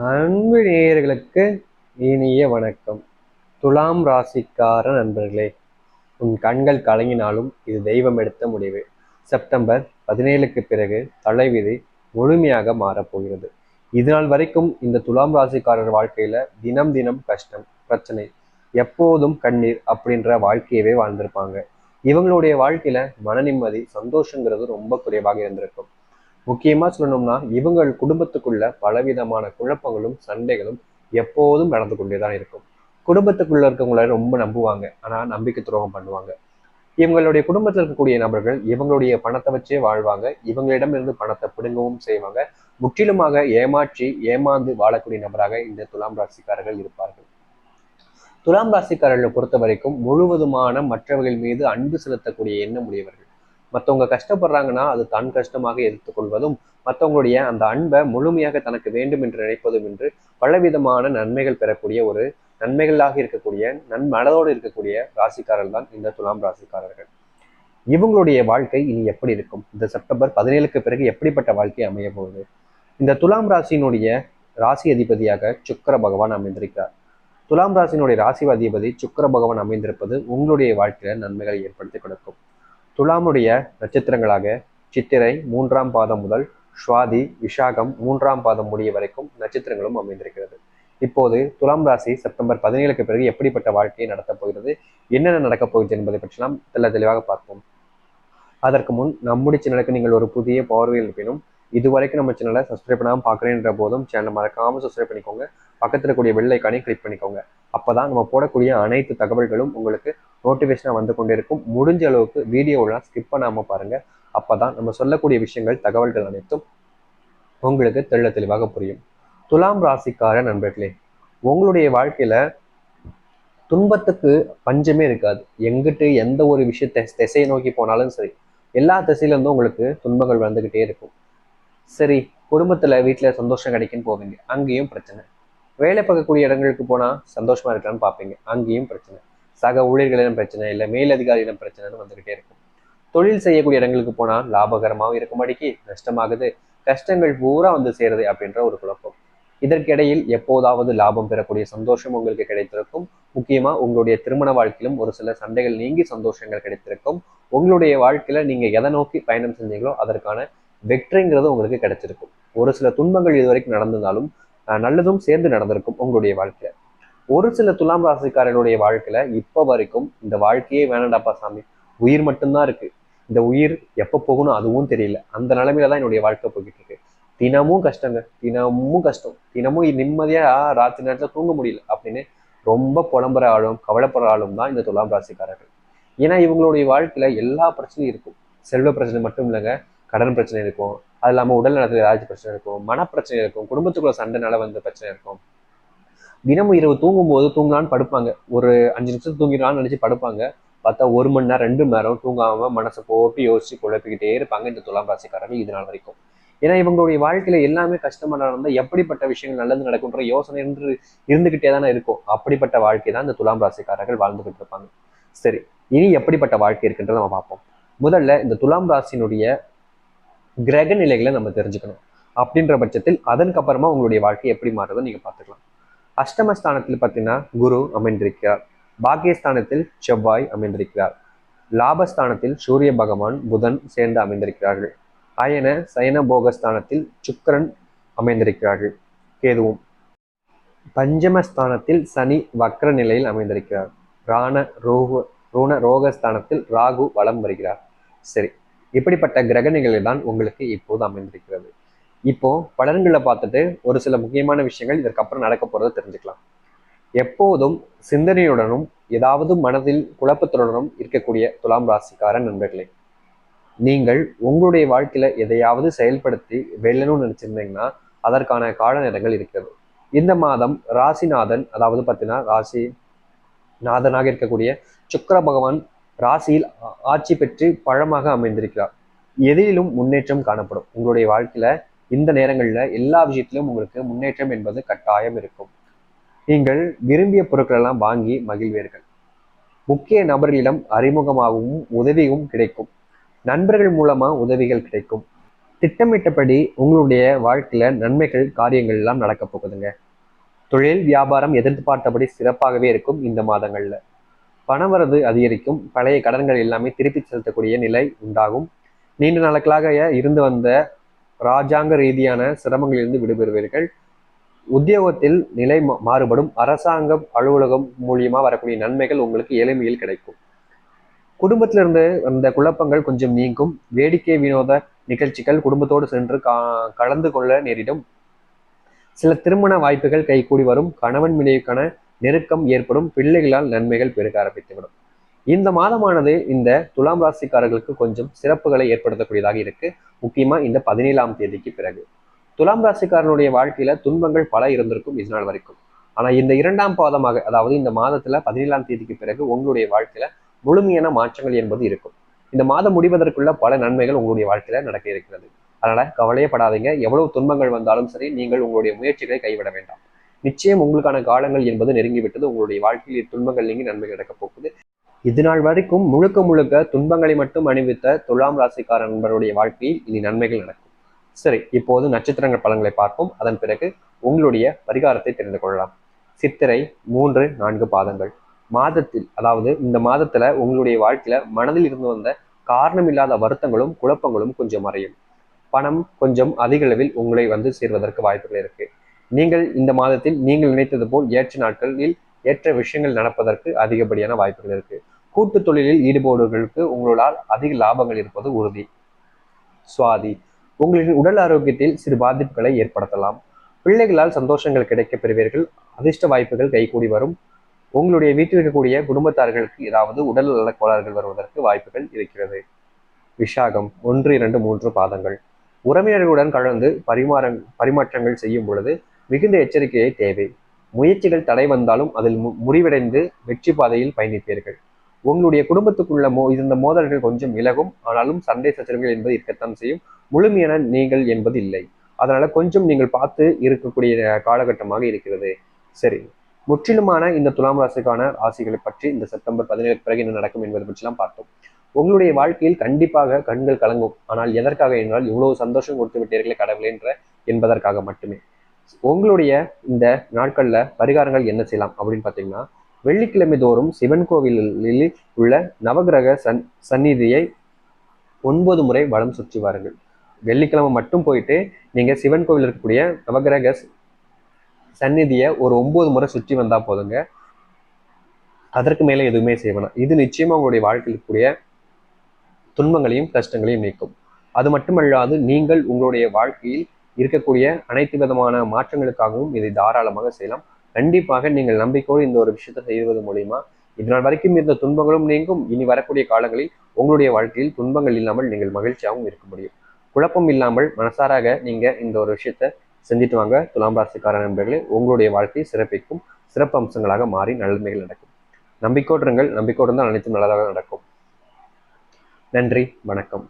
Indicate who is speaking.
Speaker 1: அன்பு நேயர்களுக்கு இனிய வணக்கம். துலாம் ராசிக்கார நண்பர்களே, உன் கண்கள் கலங்கினாலும் இது தெய்வம் எடுத்த முடிவு. செப்டம்பர் 17க்கு பிறகு தலைவிதி முழுமையாக மாறப்போகிறது. இதுநாள் வரைக்கும் இந்த துலாம் ராசிக்காரர் வாழ்க்கையில தினம் தினம் கஷ்டம், பிரச்சனை, எப்போதும் கண்ணீர் அப்படின்ற வாழ்க்கையவே வாழ்ந்திருப்பாங்க. இவங்களுடைய வாழ்க்கையில மன நிம்மதி, சந்தோஷங்கிறது ரொம்ப குறைவாக இருந்திருக்கும். முக்கியமா சொல்லணும்னா இவங்கள் குடும்பத்துக்குள்ள பலவிதமான குழப்பங்களும் சண்டைகளும் எப்போதும் நடந்து கொண்டேதான் இருக்கும். குடும்பத்துக்குள்ள இருக்கவங்கள ரொம்ப நம்புவாங்க, ஆனா நம்பிக்கை துரோகம் பண்ணுவாங்க. இவங்களுடைய குடும்பத்தில் இருக்கக்கூடிய நபர்கள் இவங்களுடைய பணத்தை வச்சே வாழ்வாங்க, இவங்களிடமிருந்து பணத்தை பிடுங்கவும் செய்வாங்க. முற்றிலுமாக ஏமாற்றி ஏமாந்து வாழக்கூடிய நபராக இந்த துலாம் ராசிக்காரர்கள் இருப்பார்கள். துலாம் ராசிக்காரர்களை பொறுத்த வரைக்கும் முழுவதுமான மற்றவர்கள் மீது அன்பு செலுத்தக்கூடிய எண்ணம் உடையவர்கள். மற்றவங்க கஷ்டப்படுறாங்கன்னா அது தன் கஷ்டமாக எடுத்துக்கொள்வதும், மற்றவங்களுடைய அந்த அன்பை முழுமையாக தனக்கு வேண்டும் என்று நினைப்பதும் என்று பலவிதமான நன்மைகள் பெறக்கூடிய ஒரு நன்மைகளாக இருக்கக்கூடிய நன்மனதோடு இருக்கக்கூடிய ராசிக்காரர்கள் தான் இந்த துலாம் ராசிக்காரர்கள். இவங்களுடைய வாழ்க்கை இனி எப்படி இருக்கும்? இந்த செப்டம்பர் 17க்கு பிறகு எப்படிப்பட்ட வாழ்க்கை அமைய போகுது? இந்த துலாம் ராசியினுடைய ராசி அதிபதியாக சுக்கிர பகவான் அமைந்திருக்கிறார். துலாம் ராசியினுடைய ராசி அதிபதி சுக்கிர பகவான் அமைந்திருப்பது உங்களுடைய வாழ்க்கையில நன்மைகளை ஏற்படுத்தி கொடுக்கும். துலாமுடைய நட்சத்திரங்களாக சித்திரை 3ஆம் பாதம் முதல் சுவாதி விஷாகம் 3ஆம் பாதம் முடிய வரைக்கும் நட்சத்திரங்களும் அமைந்திருக்கிறது. இப்போது துலாம் ராசி செப்டம்பர் 17க்கு பிறகு எப்படிப்பட்ட வாழ்க்கையை நடத்தப் போகிறது, என்னென்ன நடக்கப் போகிறது என்பதை பற்றிலாம் தெளிவாக பார்ப்போம். அதற்கு முன் நம்முடைய சேனலுக்கு நீங்கள் ஒரு புதிய பார்வையில் இருப்பினும் இதுவரைக்கும் நம்ம சேனலை சப்ஸ்கிரைப் பண்ணாமல் பார்க்குறேன்ற போதும் சேனலை மறக்காமல் சப்ஸ்கிரைப் பண்ணிக்கோங்க. பக்கத்தில் இருக்கக்கூடிய பெல் ஐக்கானை கிளிக் பண்ணிக்கோங்க. அப்போதான் நம்ம போடக்கூடிய அனைத்து தகவல்களும் உங்களுக்கு நோட்டிஃபிகேஷனாக வந்து கொண்டே இருக்கும். முடிஞ்ச அளவுக்கு வீடியோலாம் ஸ்கிப் பண்ணாமல் பாருங்கள். அப்போதான் நம்ம சொல்லக்கூடிய விஷயங்கள், தகவல்கள் அனைத்தும் உங்களுக்கு தெளிவாக புரியும். துலாம் ராசிக்கார நண்பர்களே, உங்களுடைய வாழ்க்கையில துன்பத்துக்கு பஞ்சமே இருக்காது. எங்கிட்டு எந்த ஒரு விஷயத்தை திசையை நோக்கி போனாலும் சரி, எல்லா திசையிலிருந்தும் உங்களுக்கு துன்பங்கள் வந்துகிட்டே இருக்கும். சரி, குடும்பத்துல வீட்டுல சந்தோஷம் கிடைக்குன்னு போவீங்க, அங்கேயும் பிரச்சனை. வேலை பார்க்கக்கூடிய இடங்களுக்கு போனா சந்தோஷமா இருக்கலாம்னு பார்ப்பீங்க, அங்கேயும் பிரச்சனை. சக ஊழியர்களிடம் பிரச்சனை, இல்லை மேலதிகாரியிடம் பிரச்சனைன்னு வந்துகிட்டே இருக்கும். தொழில் செய்யக்கூடிய இடங்களுக்கு போனா லாபகரமாகவும் இருக்கும்படிக்கு நஷ்டமாகுது, கஷ்டங்கள் பூரா வந்து சேருது அப்படின்ற ஒரு குழப்பம். இதற்கிடையில் எப்போதாவது லாபம் பெறக்கூடிய சந்தோஷம் உங்களுக்கு கிடைத்திருக்கும். முக்கியமா உங்களுடைய திருமண வாழ்க்கையிலும் ஒரு சில சண்டைகள் நீங்கி சந்தோஷங்கள் கிடைத்திருக்கும். உங்களுடைய வாழ்க்கையில நீங்க எதை நோக்கி பயணம் செஞ்சீங்களோ அதற்கான வெற்றிங்கிறது உங்களுக்கு கிடைச்சிருக்கும். ஒரு சில துன்பங்கள் இதுவரைக்கும் நடந்திருந்தாலும் நல்லதும் சேர்ந்து நடந்திருக்கும் உங்களுடைய வாழ்க்கையில. ஒரு சில துலாம் ராசிக்காரர்களுடைய வாழ்க்கையில இப்ப வரைக்கும் இந்த வாழ்க்கையே வேணாண்டாப்பா சாமி, உயிர் மட்டும்தான் இருக்கு, இந்த உயிர் எப்ப போகணும் அதுவும் தெரியல, அந்த நிலைமையில தான் என்னுடைய வாழ்க்கை போய்கிட்டு இருக்கு. தினமும் கஷ்டங்க, தினமும் கஷ்டம், தினமும் நிம்மதியா ராத்திரி நேரத்துல தூங்க முடியல அப்படின்னு ரொம்ப புலம்புற ஆளும் கவலைப்படுற ஆளும் தான் இந்த துலாம் ராசிக்காரர்கள். ஏன்னா இவங்களுடைய வாழ்க்கையில எல்லா பிரச்சனையும் இருக்கும். செல்வ பிரச்சனை மட்டும் இல்லைங்க, கடன் பிரச்சனை இருக்கும், அது இல்லாமல் உடல் நலத்தில் ஏதாச்சும் பிரச்சனை இருக்கும், மனப்பிரச்சனை இருக்கும், குடும்பத்துக்குள்ள சண்டைனால வந்த பிரச்சனை இருக்கும். தினமும் இரவு தூங்கும்போது தூங்கலான்னு படுப்பாங்க, ஒரு 5 நிமிஷம் தூங்கிடலாம்னு நினைச்சு படுப்பாங்க. பார்த்தா 1 மணி நேரம் 2 மணி நேரம் தூங்காம மனசை போட்டு யோசிச்சு குழப்பிக்கிட்டே இருப்பாங்க இந்த துலாம் ராசிக்காரர்கள் இது நாள் வரைக்கும். ஏன்னா இவங்களுடைய வாழ்க்கையில எல்லாமே கஷ்டமா நடந்தா எப்படிப்பட்ட விஷயங்கள் நல்லது நடக்கும்ன்ற யோசனை இருந்துகிட்டே தானே இருக்கும். அப்படிப்பட்ட வாழ்க்கை தான் இந்த துலாம் ராசிக்காரர்கள் வாழ்ந்துகிட்டு இருப்பாங்க. சரி, இனி எப்படிப்பட்ட வாழ்க்கை இருக்குன்றத நம்ம பார்ப்போம். முதல்ல இந்த துலாம் ராசியினுடைய கிரக நிலைகளை நம்ம தெரிஞ்சுக்கணும். அப்படின்ற பட்சத்தில் அதற்கப்புறமா உங்களுடைய வாழ்க்கை எப்படி மாறுறதை நீங்க பார்த்துக்கலாம். அஷ்டமஸ்தானத்தில் பார்த்தீங்கன்னா குரு அமைந்திருக்கிறார். பாக்கியஸ்தானத்தில் செவ்வாய் அமைந்திருக்கிறார். லாபஸ்தானத்தில் சூரிய பகவான் புதன் சேர்ந்து அமைந்திருக்கிறார்கள். அயன சயன போகஸ்தானத்தில் சுக்கிரன் அமைந்திருக்கிறார்கள், கேதுவும். பஞ்சமஸ்தானத்தில் சனி வக்ர நிலையில் அமைந்திருக்கிறார். ருண ரோகஸ்தானத்தில் ராகு வலம் வருகிறார். சரி, இப்படிப்பட்ட கிரக நிலைகள் தான் உங்களுக்கு இப்போது அமைந்திருக்கிறது. இப்போ பலன்களை பார்த்துட்டு ஒரு சில முக்கியமான விஷயங்கள் இதற்கப்புறம் நடக்க போறதை தெரிஞ்சுக்கலாம். எப்போதும் சிந்தனையுடனும் ஏதாவது மனதில் குழப்பத்துடனும் இருக்கக்கூடிய துலாம் ராசிக்கார நண்பர்களே, நீங்கள் உங்களுடைய வாழ்க்கையில எதையாவது செயல்படுத்தி வெல்லணும்னு நினைச்சிருந்தீங்கன்னா அதற்கான கால நேரங்கள் இருக்கிறது. இந்த மாதம் ராசிநாதன், அதாவது பார்த்தீங்கன்னா ராசி நாதனாக இருக்கக்கூடிய சுக்கிர பகவான் ராசியில் ஆட்சி பெற்று பழமாக அமைந்திருக்கிறார். எதிலும் முன்னேற்றம் காணப்படும். உங்களுடைய வாழ்க்கையில இந்த நேரங்கள்ல எல்லா விஷயத்திலும் உங்களுக்கு முன்னேற்றம் என்பது கட்டாயம் இருக்கும். நீங்கள் விரும்பிய பொருட்கள் எல்லாம் வாங்கி மகிழ்வீர்கள். முக்கிய நபர்களிடம் அறிமுகமாகவும் உதவியும் கிடைக்கும். நண்பர்கள் மூலமா உதவிகள் கிடைக்கும். திட்டமிட்டபடி உங்களுடைய வாழ்க்கையில நன்மைகள் காரியங்கள் எல்லாம் நடக்க போகுதுங்க. தொழில் வியாபாரம் எதிர்பார்த்தபடி சிறப்பாகவே இருக்கும். இந்த மாதங்கள்ல பணவரவு அதிகரிக்கும். பழைய கடன்கள் எல்லாமே திருப்பி செலுத்தக்கூடிய நிலை உண்டாகும். நீண்ட நாட்களாக இருந்து வந்த இராஜாங்க ரீதியான சிரமங்களிலிருந்து விடுபெறுவீர்கள். உத்தியோகத்தில் நிலை மாறுபடும். அரசாங்கம் அலுவலகம் மூலியமா வரக்கூடிய நன்மைகள் உங்களுக்கு எளிமையில் கிடைக்கும். குடும்பத்திலிருந்து அந்த குழப்பங்கள் கொஞ்சம் நீங்கும். வேடிக்கை வினோத நிகழ்ச்சிகள் குடும்பத்தோடு சென்று கலந்து கொள்ள நேரிடும். சில திருமண வாய்ப்புகள் கைகூடி வரும். கணவன் மனைவிக்கான நெருக்கம் ஏற்படும். பிள்ளைகளால் நன்மைகள் பெருக ஆரம்பித்துவிடும். இந்த மாதமானது இந்த துலாம் ராசிக்காரர்களுக்கு கொஞ்சம் சிறப்புகளை ஏற்படுத்தக்கூடியதாக இருக்கு. முக்கியமா இந்த 17ஆம் தேதிக்கு பிறகு துலாம் ராசிக்காரனுடைய வாழ்க்கையில துன்பங்கள் பல இருந்திருக்கும் இது நாள் வரைக்கும். ஆனா இந்த 2ஆம் பாதமாக, அதாவது இந்த மாதத்துல 17ஆம் தேதிக்கு பிறகு உங்களுடைய வாழ்க்கையில முழுமையான மாற்றங்கள் என்பது இருக்கும். இந்த மாதம் முடிவதற்குள்ள பல நன்மைகள் உங்களுடைய வாழ்க்கையில நடக்க இருக்கிறது. அதனால கவலையப்படாதீங்க. எவ்வளவு துன்பங்கள் வந்தாலும் சரி, நீங்கள் உங்களுடைய முயற்சிகளை கைவிட வேண்டாம். நிச்சயம் உங்களுக்கான காலங்கள் என்பது நெருங்கிவிட்டது. உங்களுடைய வாழ்க்கையில் துன்பங்கள் நீங்கி நன்மைகள் நடக்க போகுது. இது நாள் வரைக்கும் முழுக்க முழுக்க துன்பங்களை மட்டும் அணிவித்த துலாம் ராசிக்கார நண்பருடைய வாழ்க்கையில் இனி நன்மைகள் நடக்கும். சரி, இப்போது நட்சத்திரங்கள் பலன்களை பார்ப்போம். அதன் பிறகு உங்களுடைய பரிகாரத்தை தெரிந்து கொள்ளலாம். சித்திரை 3, 4 பாதங்கள் மாதத்தில், அதாவது இந்த மாதத்துல உங்களுடைய வாழ்க்கையில மனதில் இருந்து வந்த காரணமில்லாத வருத்தங்களும் குழப்பங்களும் கொஞ்சம் மறையும். பணம் கொஞ்சம் அதிக அளவில் உங்களை வந்து சேர்வதற்கு வாய்ப்புகள் இருக்கு. நீங்கள் இந்த மாதத்தில் நீங்கள் நினைத்தது போல் ஏற்ற நாட்களில் ஏற்ற விஷயங்கள் நடப்பதற்கு அதிகப்படியான வாய்ப்புகள் இருக்கு. கூட்டு தொழிலில் ஈடுபடுவர்களுக்கு உங்களால் அதிக லாபங்கள் இருப்பது உறுதி. சுவாதி, உங்களின் உடல் ஆரோக்கியத்தில் சிறு பாதிப்புகளை ஏற்படுத்தலாம். பிள்ளைகளால் சந்தோஷங்கள் கிடைக்க பெறுவீர்கள். அதிர்ஷ்ட வாய்ப்புகள் கைகூடி வரும். உங்களுடைய வீட்டில் இருக்கக்கூடிய குடும்பத்தார்களுக்கு ஏதாவது உடல் நல கோளாறுகள் வருவதற்கு வாய்ப்புகள் இருக்கிறது. விஷாகம் 1, 2, 3 பாதங்கள் உறவினர்களுடன் கலந்து பரிமாற்றங்கள் செய்யும் பொழுது மிகுந்த எச்சரிக்கையை தேவை. முயற்சிகள் தடை வந்தாலும் அதில் முடிவடைந்து வெற்றி பாதையில் பயணிப்பீர்கள். உங்களுடைய குடும்பத்துக்குள்ள இருந்த மோதல்கள் கொஞ்சம் விலகும். ஆனாலும் சண்டை சச்சரவுகள் என்பது இருக்கத்தான் செய்யும். முழுமையான நீங்கள் என்பது இல்லை. அதனால கொஞ்சம் நீங்கள் பார்த்து இருக்கக்கூடிய காலகட்டமாக இருக்கிறது. சரி, முற்றிலுமான இந்த துலாம் ராசிக்கான ராசிகளை பற்றி இந்த செப்டம்பர் 17 பிறகு என்ன நடக்கும் என்பதை பற்றிலாம் பார்த்தோம். உங்களுடைய வாழ்க்கையில் கண்டிப்பாக கண்கள் கலங்கும். ஆனால் எதற்காக என்றால் இவ்வளவு சந்தோஷம் கொடுத்து விட்டீர்களே கடவுளே என்பதற்காக மட்டுமே. உங்களுடைய இந்த நாட்கள்ல பரிகாரங்கள் என்ன செய்யலாம் அப்படின்னு பார்த்தீங்கன்னா, வெள்ளிக்கிழமை தோறும் சிவன் கோவிலில் உள்ள நவகிரக சந்நிதியை 9 முறை வலம் சுற்றி வாருங்கள். வெள்ளிக்கிழமை மட்டும் போயிட்டு நீங்க சிவன் கோவில் இருக்கக்கூடிய நவகிரக சந்நிதியை ஒரு 9 முறை சுற்றி வந்தா போதுங்க. அதற்கு மேலே எதுவுமே செய்யணும். இது நிச்சயமா உங்களுடைய வாழ்க்கையில் இருக்கக்கூடிய துன்பங்களையும் கஷ்டங்களையும் நீக்கும். அது மட்டுமல்லாது நீங்கள் உங்களுடைய வாழ்க்கையில் இருக்கக்கூடிய அனைத்து விதமான மாற்றங்களுக்காகவும் இதை தாராளமாக செய்யலாம். கண்டிப்பாக நீங்கள் நம்பிக்கையோடு இந்த ஒரு விஷயத்தை செய்வது மூலியமா இதனால் வரைக்கும் இருந்த துன்பங்களும் நீங்கும். இனி வரக்கூடிய காலங்களில் உங்களுடைய வாழ்க்கையில் துன்பங்கள் இல்லாமல் நீங்கள் மகிழ்ச்சியாகவும் இருக்க முடியும். குழப்பம் இல்லாமல் மனசாராக நீங்க இந்த ஒரு விஷயத்த செஞ்சுட்டு வாங்க. துலாம் ராசிக்கார நண்பர்களே, உங்களுடைய வாழ்க்கை சிறப்பிக்கும் சிறப்பு அம்சங்களாக மாறி நன்மைகள் நடக்கும். நம்பிக்கையோடு இருங்கள். நம்பிக்கையோடு இருந்தால் அனைத்தும் நல்லதாக நடக்கும். நன்றி, வணக்கம்.